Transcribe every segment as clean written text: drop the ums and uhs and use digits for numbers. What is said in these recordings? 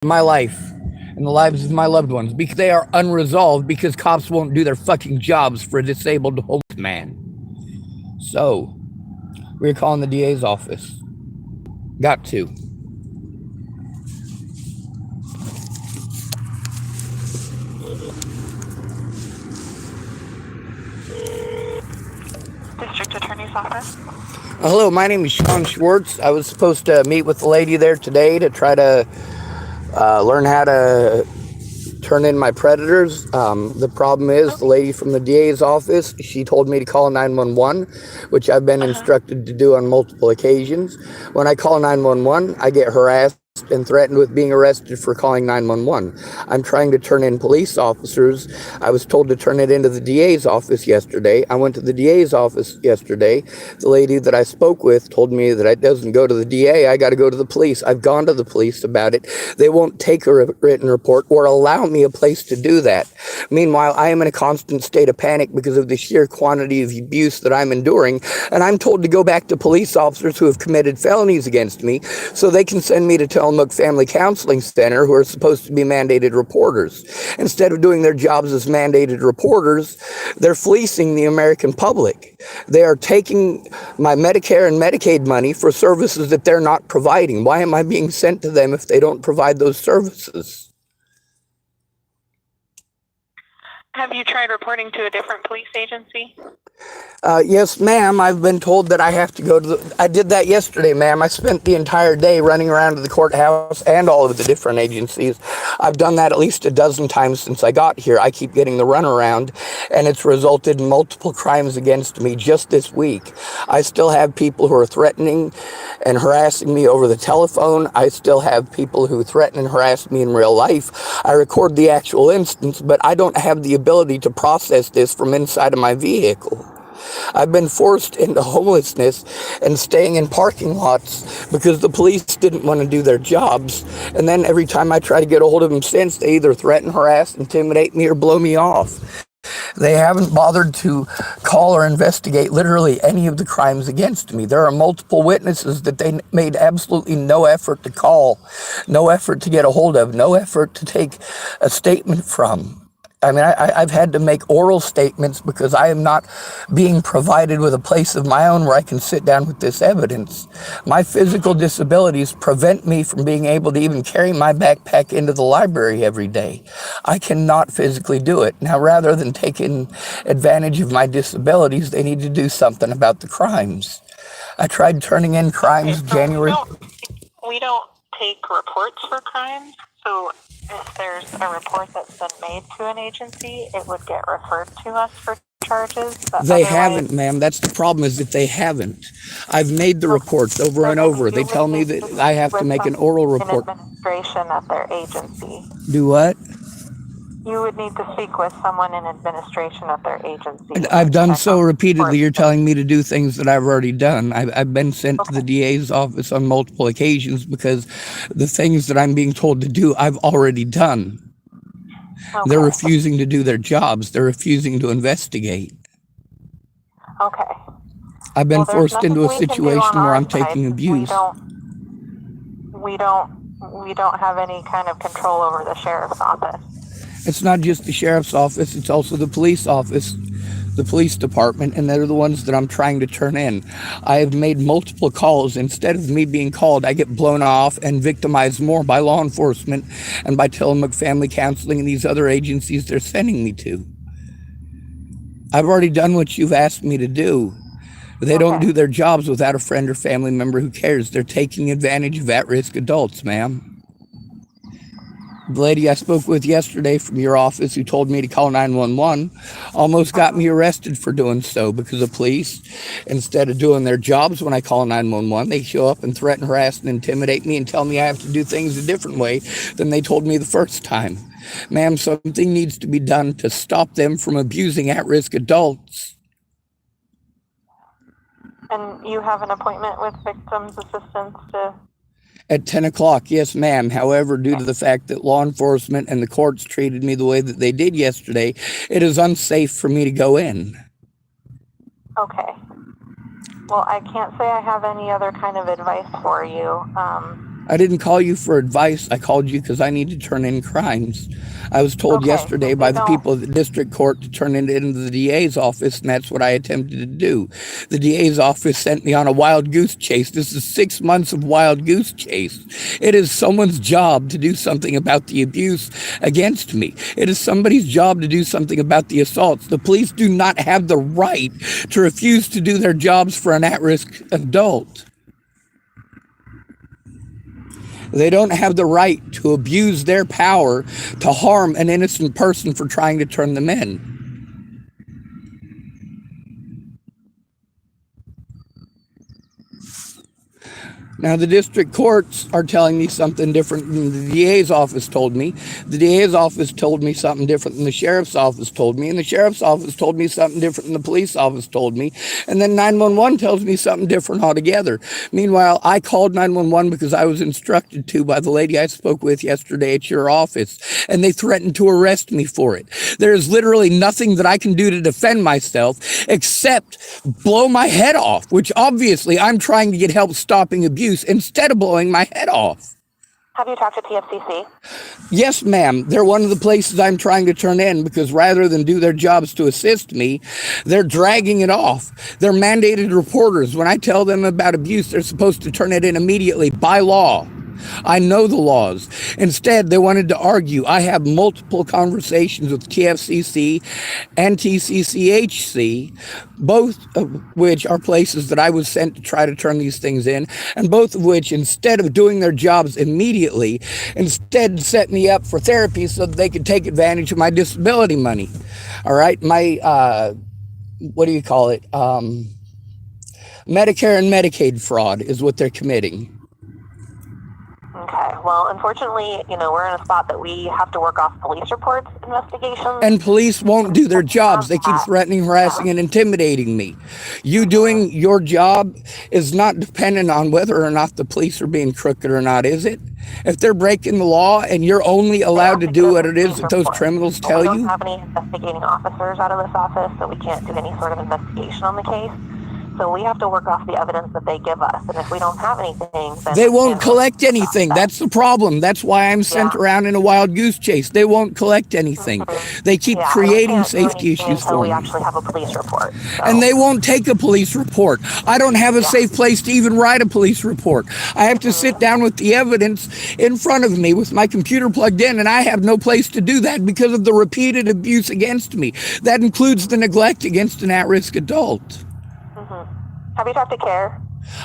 my life and the lives of my loved ones because they are unresolved because cops won't do their fucking jobs for a disabled homeless man. So, we're calling the DA's office. Got to. District Attorney's Office. Hello, my name is Sean Schwartz. I was supposed to meet with the lady there today to try to learn how to turn in my predators. The problem is the lady from the DA's office, she told me to call 911, which I've been instructed to do on multiple occasions. When I call 911, I get harassed and threatened with being arrested for calling 911. I'm trying to turn in police officers. I was told to turn it into the DA's office yesterday. I went to the DA's office yesterday. The lady that I spoke with told me that it doesn't go to the DA. I got to go to the police. I've gone to the police about it. They won't take a written report or allow me a place to do that. Meanwhile, I am in a constant state of panic because of the sheer quantity of abuse that I'm enduring, and I'm told to go back to police officers who have committed felonies against me so they can send me to Tillamook Family Counseling Center, who are supposed to be mandated reporters. Instead of doing their jobs as mandated reporters, they're fleecing the American public. They are taking my Medicare and Medicaid money for services that they're not providing. Why am I being sent to them if they don't provide those services? Have you tried reporting to a different police agency? Yes, ma'am. I've been told that I have to go to I did that yesterday, ma'am. I spent the entire day running around to the courthouse and all of the different agencies. I've done that at least a dozen times since I got here. I keep getting the runaround, and it's resulted in multiple crimes against me just this week. I still have people who are threatening and harassing me over the telephone. I still have people who threaten and harass me in real life. I record the actual instance, but I don't have the ability to process this from inside of my vehicle. I've been forced into homelessness and staying in parking lots because the police didn't want to do their jobs. And then every time I try to get a hold of them since, they either threaten, harass, intimidate me, or blow me off. They haven't bothered to call or investigate literally any of the crimes against me. There are multiple witnesses that they made absolutely no effort to call, no effort to get a hold of, no effort to take a statement from. I mean, I've had to make oral statements because I am not being provided with a place of my own where I can sit down with this evidence. My physical disabilities prevent me from being able to even carry my backpack into the library every day. I cannot physically do it. Now, rather than taking advantage of my disabilities, they need to do something about the crimes. I tried turning in crimes January. We don't take reports for crimes, so if there's a report that's been made to an agency, it would get referred to us for charges. But they haven't, ma'am. That's the problem, is that they haven't. I've made the reports over and over. They tell me that I have to make an oral report. Administration at their agency. Do what? You would need to speak with someone in administration at their agency. I've done so repeatedly. You're telling me to do things that I've already done. I've been sent to the DA's office on multiple occasions because the things that I'm being told to do, I've already done. Okay. They're refusing to do their jobs. They're refusing to investigate. Okay. I've been forced into a situation where I'm taking abuse. We don't have any kind of control over the sheriff's office. It's not just the sheriff's office, it's also the police office, the police department, and they're the ones that I'm trying to turn in. I have made multiple calls. Instead of me being called, I get blown off and victimized more by law enforcement and by Tillamook Family Counseling and these other agencies they're sending me to. I've already done what you've asked me to do. They don't do their jobs without a friend or family member who cares. They're taking advantage of at-risk adults, ma'am. The lady I spoke with yesterday from your office who told me to call 911 almost got me arrested for doing so because the police, instead of doing their jobs when I call 911, they show up and threaten, harass, and intimidate me and tell me I have to do things a different way than they told me the first time. Ma'am, something needs to be done to stop them from abusing at-risk adults. And you have an appointment with Victims Assistance to... At 10 o'clock, yes, ma'am. However, due to the fact that law enforcement and the courts treated me the way that they did yesterday, it is unsafe for me to go in. Okay. Well, I can't say I have any other kind of advice for you. I didn't call you for advice. I called you because I need to turn in crimes. I was told yesterday by the people at the district court to turn it into the DA's office, and that's what I attempted to do. The DA's office sent me on a wild goose chase. This is 6 months of wild goose chase. It is someone's job to do something about the abuse against me. It is somebody's job to do something about the assaults. The police do not have the right to refuse to do their jobs for an at-risk adult. They don't have the right to abuse their power to harm an innocent person for trying to turn them in. Now, the district courts are telling me something different than the DA's office told me. The DA's office told me something different than the sheriff's office told me. And the sheriff's office told me something different than the police office told me. And then 911 tells me something different altogether. Meanwhile, I called 911 because I was instructed to by the lady I spoke with yesterday at your office. And they threatened to arrest me for it. There is literally nothing that I can do to defend myself except blow my head off, which obviously I'm trying to get help stopping abuse instead of blowing my head off. Have you talked to TFCC? Yes, ma'am. They're one of the places I'm trying to turn in because rather than do their jobs to assist me, they're dragging it off. They're mandated reporters. When I tell them about abuse, they're supposed to turn it in immediately by law. I know the laws. Instead, they wanted to argue. I have multiple conversations with TFCC and TCCHC, both of which are places that I was sent to try to turn these things in, and both of which, instead of doing their jobs immediately, instead set me up for therapy so that they could take advantage of my disability money. All right? My, what do you call it? Medicare and Medicaid fraud is what they're committing. Okay. Well, unfortunately, we're in a spot that we have to work off police reports, investigations. And police won't do their jobs. They keep threatening, harassing, and intimidating me. You doing your job is not dependent on whether or not the police are being crooked or not, is it? If they're breaking the law and you're only allowed to do what it is that those criminals tell you. We don't have any investigating officers out of this office, so we can't do any sort of investigation on the case. So we have to work off the evidence that they give us. And if we don't have anything, then they won't collect anything. That's the problem. That's why I'm sent around in a wild goose chase. They won't collect anything. They keep creating safety issues for me. We actually have a police report. So. And they won't take a police report. I don't have a safe place to even write a police report. I have to sit down with the evidence in front of me with my computer plugged in, and I have no place to do that because of the repeated abuse against me. That includes the neglect against an at-risk adult. Have you talked to CARE?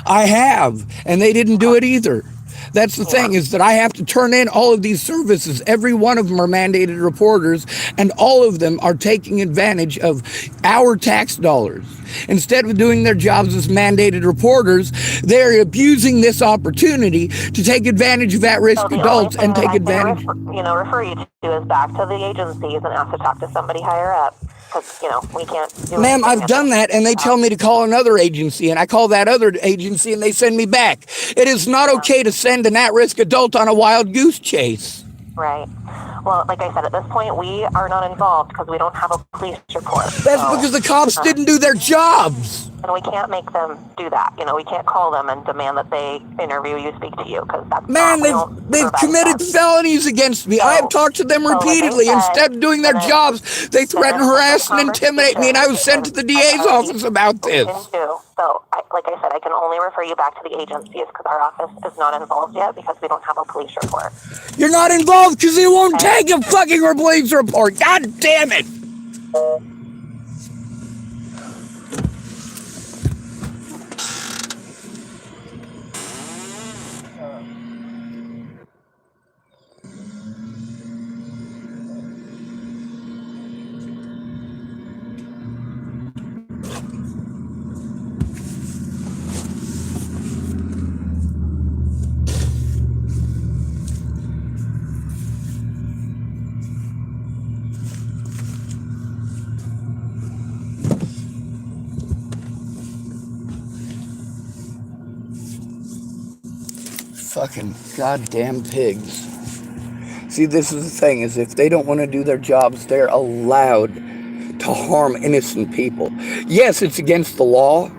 I have, and they didn't do it either. That's the thing, is that I have to turn in all of these services. Every one of them are mandated reporters, and all of them are taking advantage of our tax dollars. Instead of doing their jobs as mandated reporters, they're abusing this opportunity to take advantage of at-risk adults and take advantage. Refer you to is back to the agencies and ask to talk to somebody higher up. Because, we can't do Ma'am, I've done that, and they tell me to call another agency, and I call that other agency, and they send me back. It is not okay to send an at-risk adult on a wild goose chase. Right. Well, like I said, at this point, we are not involved because we don't have a police report. That's because the cops didn't do their jobs. And we can't make them do that. We can't call them and demand that they interview you, speak to you, because that's Man, they've committed felonies against me. I have talked to them repeatedly. Instead of doing their jobs, they threaten, harass, and intimidate me, and I was sent to the DA's office about this. So, like I said, I can only refer you back to the agencies because our office is not involved yet because we don't have a police report. You're not involved because they won't take a fucking police report. God damn it. Fucking goddamn pigs. See, this is the thing, is if they don't want to do their jobs, they're allowed to harm innocent people. Yes, it's against the law,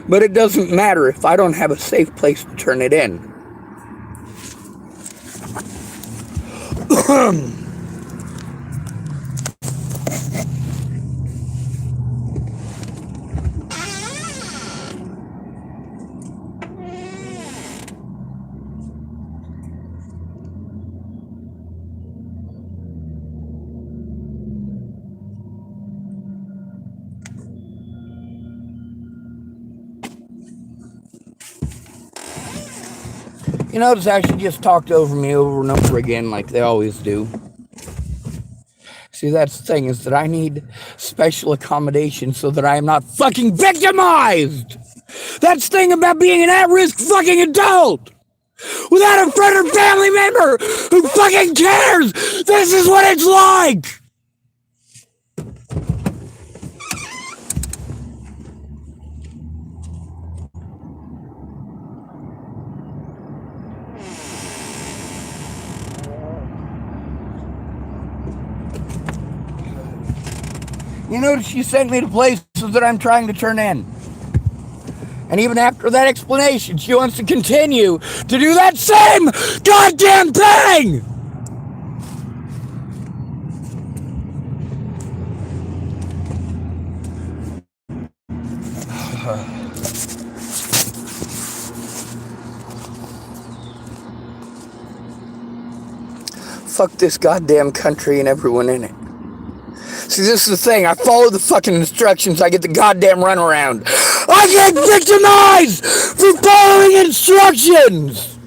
but it doesn't matter if I don't have a safe place to turn it in. You know, it's actually just talked over me over and over again like they always do. See, that's the thing, is that I need special accommodation so that I am not fucking victimized. That's the thing about being an at-risk fucking adult. Without a friend or family member who fucking cares. This is what it's like. You notice she sent me to places that I'm trying to turn in. And even after that explanation, she wants to continue to do that same goddamn thing! Fuck this goddamn country and everyone in it. See, this is the thing. I follow the fucking instructions. I get the goddamn runaround. I get victimized for following instructions.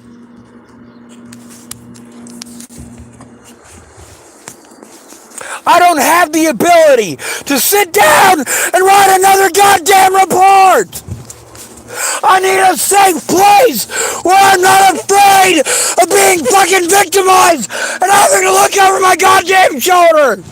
I don't have the ability to sit down and write another goddamn report. I need a safe place where I'm not afraid of being fucking victimized and having to look over my goddamn shoulder.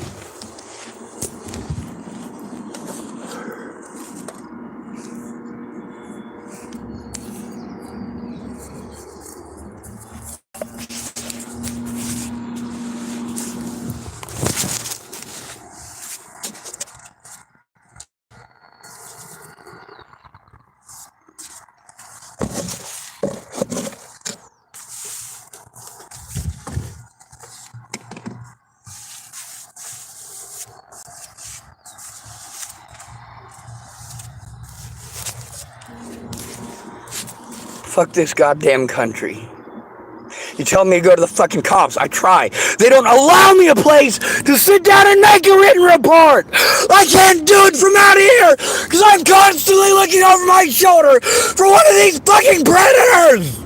Fuck this goddamn country. You tell me to go to the fucking cops. I try. They don't allow me a place to sit down and make a written report. I can't do it from out here because I'm constantly looking over my shoulder for one of these fucking predators.